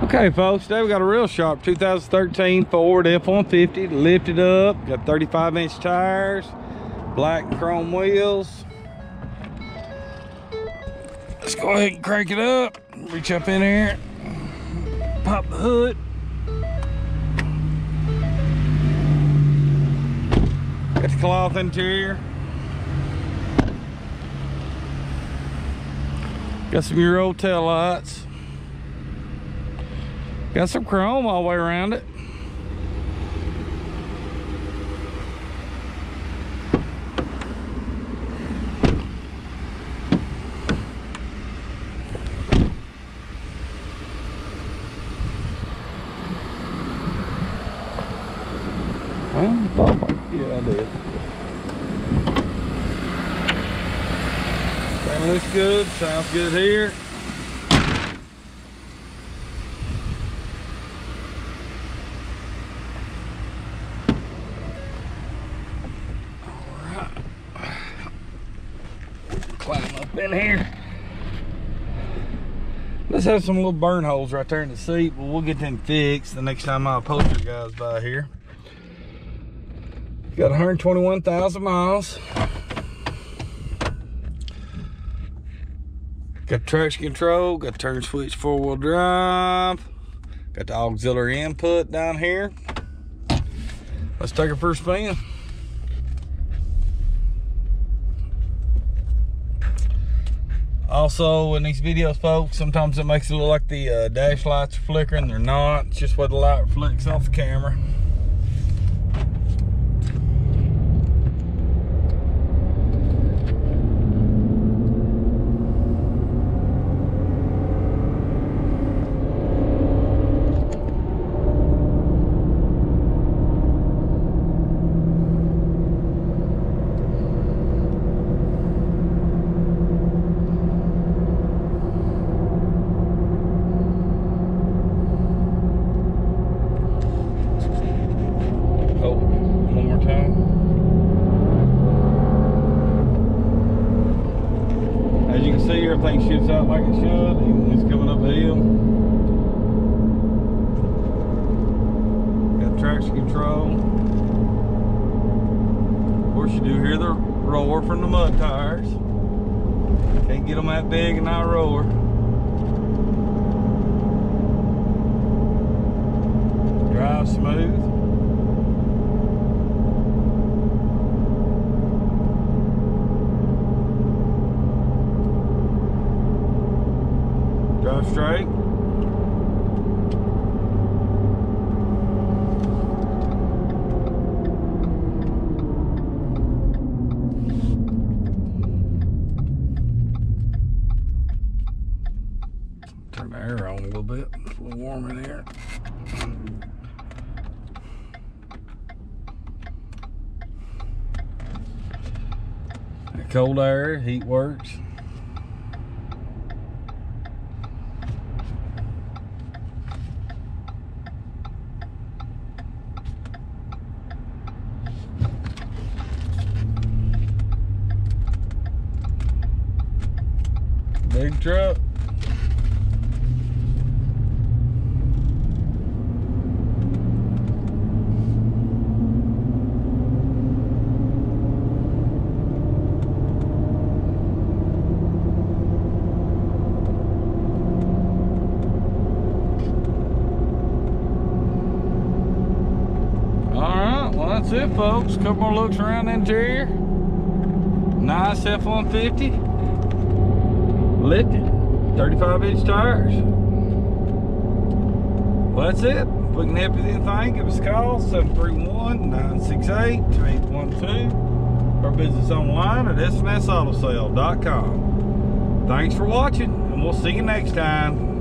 Okay folks, today we got a real sharp 2013 Ford F-150 lifted up, got 35-inch tires, black and chrome wheels. Let's go ahead and crank it up, reach up in here, pop the hood. Got the cloth interior. Got some Euro tail lights. Got some chrome all the way around it. Yeah, I did. That looks good, sounds good here. Climb up in here. Let's have some little burn holes right there in the seat, but we'll get them fixed the next time my upholstery guys by here. Got 121,000 miles. Got traction control, got turn switch 4-wheel drive, got the auxiliary input down here. Let's take it for a spin. Also, in these videos, folks, sometimes it makes it look like the dash lights are flickering. They're not. It's just where the light reflects off the camera. As you can see, everything shifts out like it should, even when it's coming up a hill. Got traction control. Of course, you do hear the roar from the mud tires. Can't get them that big and not roar. Drive smooth. Drive straight. Turn the air on a little bit. It's a little warm in here. That cold air, heat works. Big truck. Alright, well that's it folks. Couple more looks around the interior. Nice F-150. Lifted, 35-inch tires. Well, that's it. If we can help you with anything, give us a call, 731-968-2812, or visit us online at smasautosale.com. Thanks for watching, and we'll see you next time.